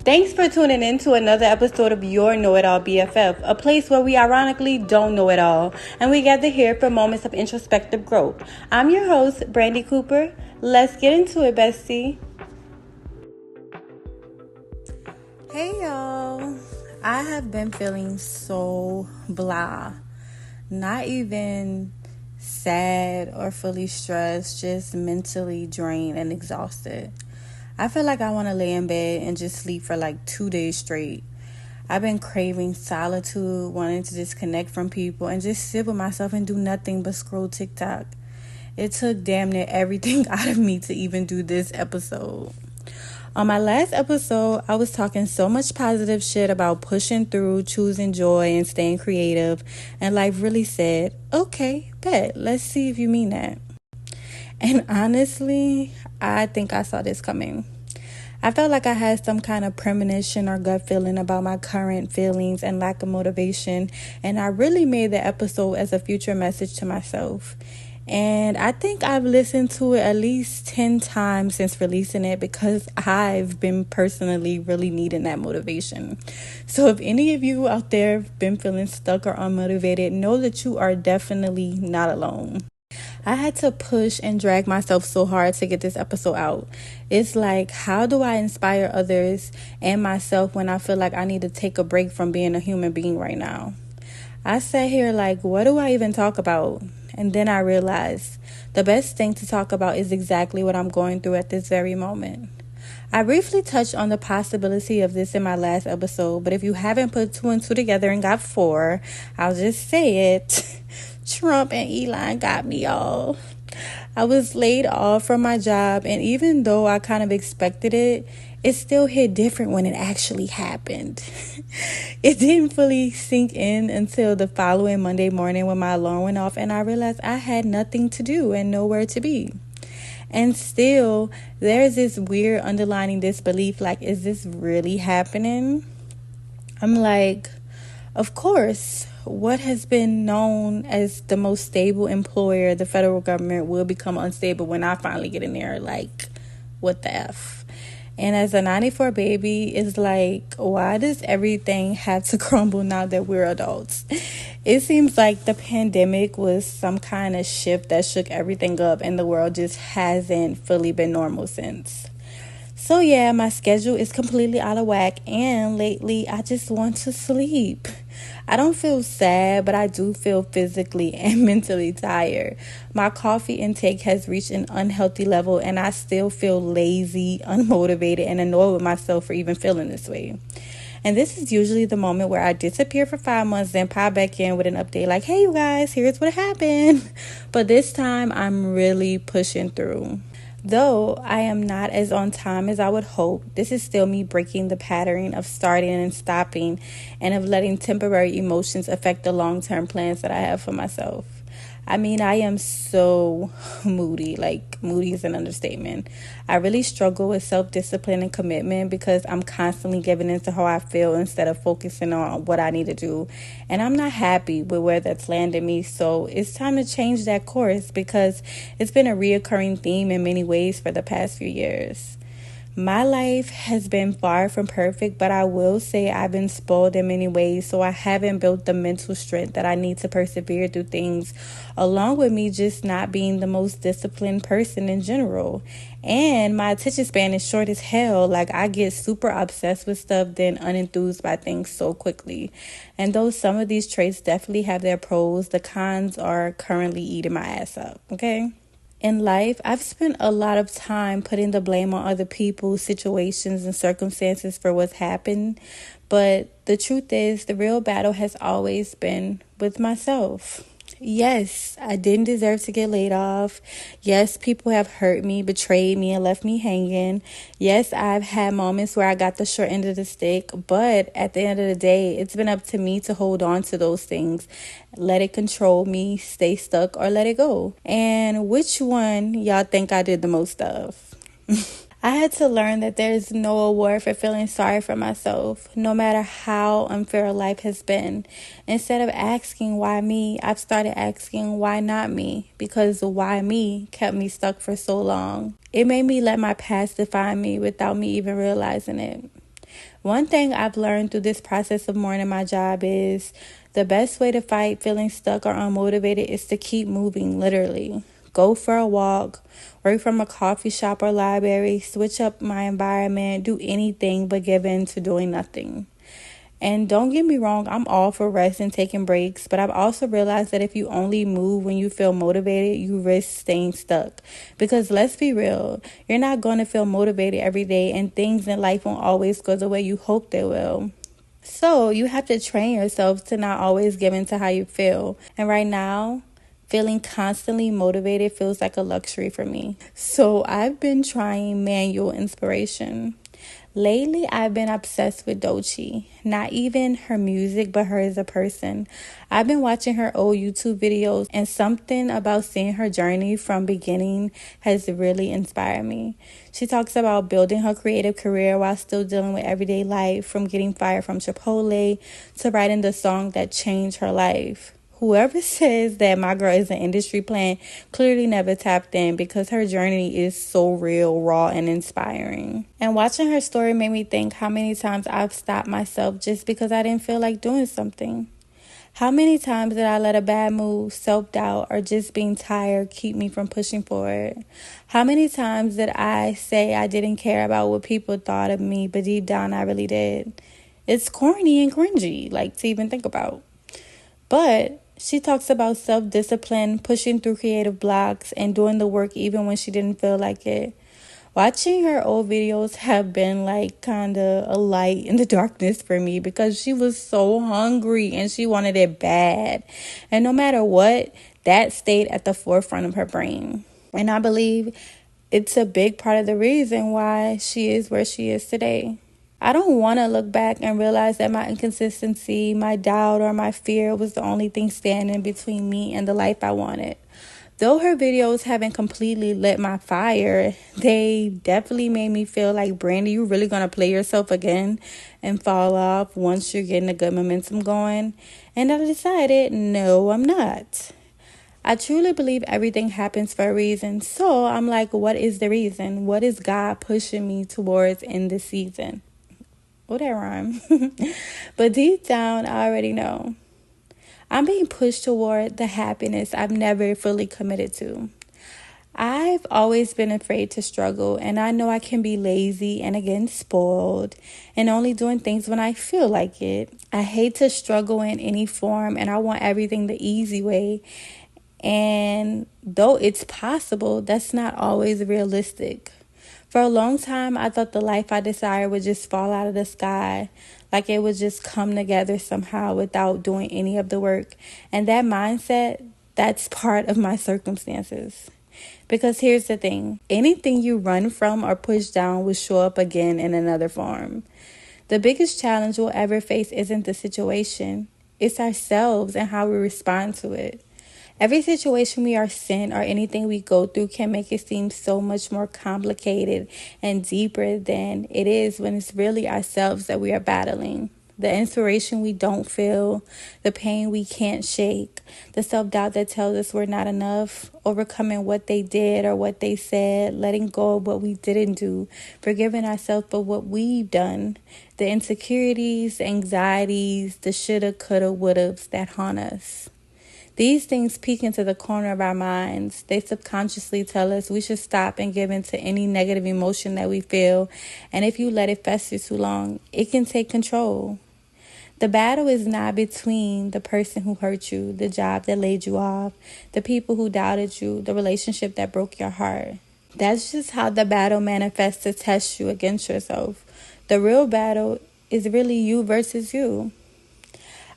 Thanks for tuning in to another episode of Your Know It All BFF, a place where we ironically don't know it all, and we gather here for moments of introspective growth. I'm your host, Brandy Cooper. Let's get into it, bestie. Hey, y'all. I have been feeling so blah. Not even sad or fully stressed, just mentally drained and exhausted. I feel like I want to lay in bed and just sleep for like 2 days straight. I've been craving solitude, wanting to disconnect from people and just sit with myself and do nothing but scroll TikTok. It took damn near everything out of me to even do this episode. On my last episode, I was talking so much positive shit about pushing through, choosing joy, and staying creative. And life really said, okay, bet, let's see if you mean that. And honestly, I think I saw this coming. I felt like I had some kind of premonition or gut feeling about my current feelings and lack of motivation, and I really made the episode as a future message to myself. And I think I've listened to it at least 10 times since releasing it because I've been personally really needing that motivation. So if any of you out there have been feeling stuck or unmotivated, know that you are definitely not alone. I had to push and drag myself so hard to get this episode out. It's like, how do I inspire others and myself when I feel like I need to take a break from being a human being right now? I sat here like, what do I even talk about? And then I realized the best thing to talk about is exactly what I'm going through at this very moment. I briefly touched on the possibility of this in my last episode, but if you haven't put two and two together and got four, I'll just say it. Trump and Elon got me, y'all. I was laid off from my job, and even though I kind of expected it, it still hit different when it actually happened. It didn't fully sink in until the following Monday morning when my alarm went off and I realized I had nothing to do and nowhere to be. And still, there's this weird underlying disbelief, like, is this really happening? I'm like, of course, what has been known as the most stable employer, the federal government, will become unstable when I finally get in there. Like, what the F? And as a 94 baby, it's like, why does everything have to crumble now that we're adults? It seems like the pandemic was some kind of shift that shook everything up and the world just hasn't fully been normal since. So yeah, my schedule is completely out of whack, and lately I just want to sleep. I don't feel sad, but I do feel physically and mentally tired. My coffee intake has reached an unhealthy level, and I still feel lazy, unmotivated, and annoyed with myself for even feeling this way. And this is usually the moment where I disappear for 5 months, then pop back in with an update like, hey, you guys, here's what happened. But this time, I'm really pushing through. Though I am not as on time as I would hope, this is still me breaking the pattern of starting and stopping and of letting temporary emotions affect the long-term plans that I have for myself. I mean, I am so moody. Like, moody is an understatement. I really struggle with self-discipline and commitment because I'm constantly giving into how I feel instead of focusing on what I need to do. And I'm not happy with where that's landed me. So it's time to change that course because it's been a reoccurring theme in many ways for the past few years. My life has been far from perfect, but I will say I've been spoiled in many ways, so I haven't built the mental strength that I need to persevere through things, along with me just not being the most disciplined person in general. And my attention span is short as hell. Like, I get super obsessed with stuff, then unenthused by things so quickly. And though some of these traits definitely have their pros, the cons are currently eating my ass up, okay? In life, I've spent a lot of time putting the blame on other people, situations, and circumstances for what's happened. But the truth is, the real battle has always been with myself. Yes, I didn't deserve to get laid off. Yes, people have hurt me, betrayed me, and left me hanging. Yes, I've had moments where I got the short end of the stick. But at the end of the day, it's been up to me to hold on to those things. Let it control me, stay stuck, or let it go. And which one y'all think I did the most of? I had to learn that there's no award for feeling sorry for myself, no matter how unfair life has been. Instead of asking why me, I've started asking why not me, because the why me kept me stuck for so long. It made me let my past define me without me even realizing it. One thing I've learned through this process of mourning my job is the best way to fight feeling stuck or unmotivated is to keep moving, literally. Go for a walk, work from a coffee shop or library, switch up my environment, do anything but give in to doing nothing. And don't get me wrong, I'm all for rest and taking breaks, but I've also realized that if you only move when you feel motivated, you risk staying stuck. Because let's be real, you're not going to feel motivated every day, and things in life won't always go the way you hope they will. So you have to train yourself to not always give in to how you feel. And right now, feeling constantly motivated feels like a luxury for me. So I've been trying manual inspiration. Lately, I've been obsessed with Doechii. Not even her music, but her as a person. I've been watching her old YouTube videos, and something about seeing her journey from beginning has really inspired me. She talks about building her creative career while still dealing with everyday life, from getting fired from Chipotle to writing the song that changed her life. Whoever says that my girl is an industry plant clearly never tapped in, because her journey is so real, raw, and inspiring. And watching her story made me think how many times I've stopped myself just because I didn't feel like doing something. How many times did I let a bad mood, self-doubt, or just being tired keep me from pushing forward? How many times did I say I didn't care about what people thought of me, but deep down I really did? It's corny and cringy, to even think about. But she talks about self-discipline, pushing through creative blocks, and doing the work even when she didn't feel like it. Watching her old videos have been kind of a light in the darkness for me, because she was so hungry and she wanted it bad. And no matter what, that stayed at the forefront of her brain. And I believe it's a big part of the reason why she is where she is today. I don't want to look back and realize that my inconsistency, my doubt, or my fear was the only thing standing between me and the life I wanted. Though her videos haven't completely lit my fire, they definitely made me feel like, Brandy, you really going to play yourself again and fall off once you're getting a good momentum going? And I decided, no, I'm not. I truly believe everything happens for a reason. So I'm like, what is the reason? What is God pushing me towards in this season? Oh, that rhyme. But deep down, I already know. I'm being pushed toward the happiness I've never fully committed to. I've always been afraid to struggle, and I know I can be lazy and again spoiled and only doing things when I feel like it. I hate to struggle in any form, and I want everything the easy way. And though it's possible, that's not always realistic. For a long time, I thought the life I desired would just fall out of the sky, like it would just come together somehow without doing any of the work. And that mindset, that's part of my circumstances. Because here's the thing, anything you run from or push down will show up again in another form. The biggest challenge we'll ever face isn't the situation, it's ourselves and how we respond to it. Every situation we are sent or anything we go through can make it seem so much more complicated and deeper than it is when it's really ourselves that we are battling. The inspiration we don't feel, the pain we can't shake, the self-doubt that tells us we're not enough, overcoming what they did or what they said, letting go of what we didn't do, forgiving ourselves for what we've done, the insecurities, the anxieties, the shoulda, coulda, wouldas that haunt us. These things peek into the corner of our minds. They subconsciously tell us we should stop and give in to any negative emotion that we feel. And if you let it fester too long, it can take control. The battle is not between the person who hurt you, the job that laid you off, the people who doubted you, the relationship that broke your heart. That's just how the battle manifests to test you against yourself. The real battle is really you versus you.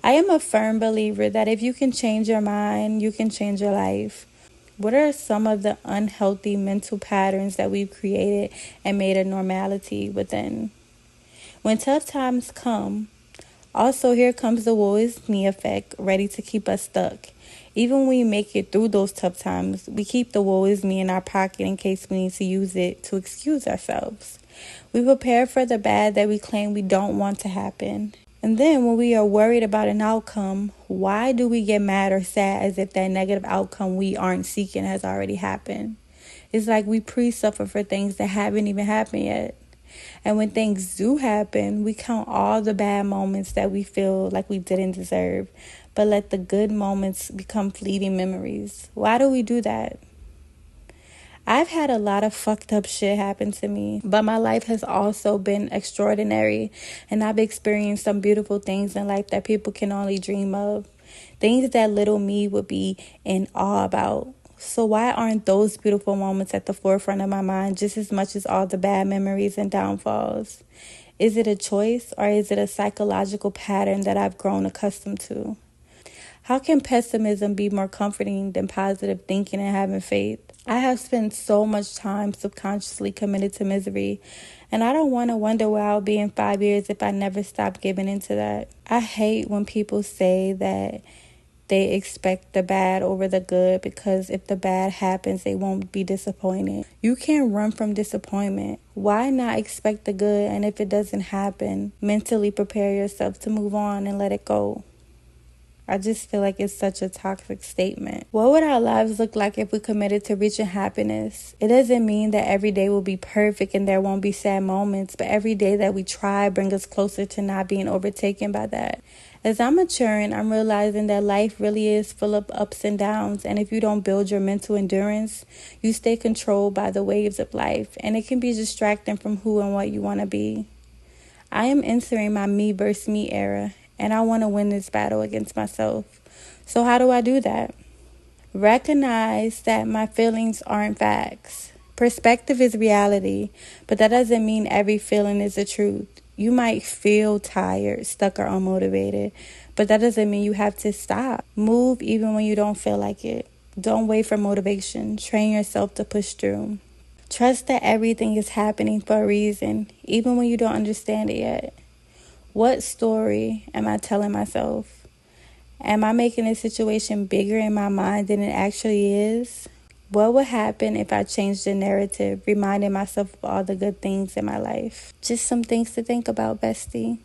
I am a firm believer that if you can change your mind, you can change your life. What are some of the unhealthy mental patterns that we've created and made a normality within? When tough times come, also here comes the woe is me effect, ready to keep us stuck. Even when we make it through those tough times, we keep the woe is me in our pocket in case we need to use it to excuse ourselves. We prepare for the bad that we claim we don't want to happen. And then when we are worried about an outcome, why do we get mad or sad as if that negative outcome we aren't seeking has already happened? It's like we pre-suffer for things that haven't even happened yet. And when things do happen, we count all the bad moments that we feel like we didn't deserve, but let the good moments become fleeting memories. Why do we do that? I've had a lot of fucked up shit happen to me, but my life has also been extraordinary, and I've experienced some beautiful things in life that people can only dream of. Things that little me would be in awe about. So why aren't those beautiful moments at the forefront of my mind just as much as all the bad memories and downfalls? Is it a choice, or is it a psychological pattern that I've grown accustomed to? How can pessimism be more comforting than positive thinking and having faith? I have spent so much time subconsciously committed to misery, and I don't want to wonder where I'll be in 5 years if I never stop giving into that. I hate when people say that they expect the bad over the good, because if the bad happens, they won't be disappointed. You can't run from disappointment. Why not expect the good, and if it doesn't happen, mentally prepare yourself to move on and let it go? I just feel like it's such a toxic statement. What would our lives look like if we committed to reaching happiness? It doesn't mean that every day will be perfect and there won't be sad moments, but every day that we try brings us closer to not being overtaken by that. As I'm maturing, I'm realizing that life really is full of ups and downs, and if you don't build your mental endurance, you stay controlled by the waves of life, and it can be distracting from who and what you want to be. I am entering my me versus me era, and I want to win this battle against myself. So how do I do that? Recognize that my feelings aren't facts. Perspective is reality, but that doesn't mean every feeling is the truth. You might feel tired, stuck, or unmotivated, but that doesn't mean you have to stop. Move even when you don't feel like it. Don't wait for motivation. Train yourself to push through. Trust that everything is happening for a reason, even when you don't understand it yet. What story am I telling myself? Am I making this situation bigger in my mind than it actually is? What would happen if I changed the narrative, reminding myself of all the good things in my life? Just some things to think about, bestie.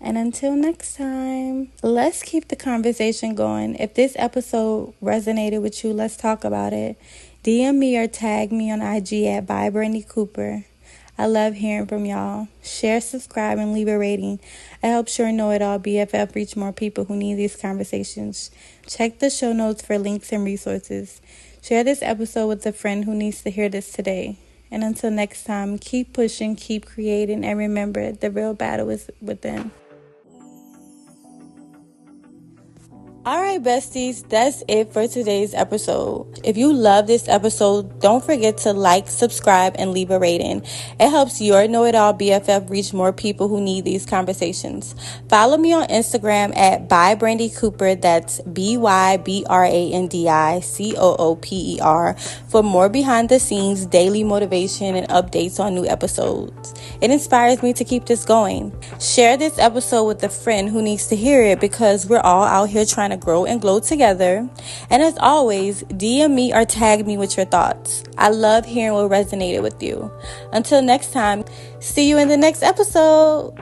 And until next time, let's keep the conversation going. If this episode resonated with you, let's talk about it. DM me or tag me on IG at @ByBrandyCooper. I love hearing from y'all. Share, subscribe, and leave a rating. It helps your know-it-all BFF reach more people who need these conversations. Check the show notes for links and resources. Share this episode with a friend who needs to hear this today. And until next time, keep pushing, keep creating, and remember, the real battle is within. Alright, besties, that's it for today's episode. If you love this episode, don't forget to like, subscribe, and leave a rating. It helps your Know-It-All BFF reach more people who need these conversations. Follow me on Instagram at @ByBrandyCooper, that's ByBrandyCooper, for more behind the scenes, daily motivation, and updates on new episodes. It inspires me to keep this going. Share this episode with a friend who needs to hear it, because we're all out here trying to grow and glow together. And as always, DM me or tag me with your thoughts. I love hearing what resonated with you. Until next time, see you in the next episode.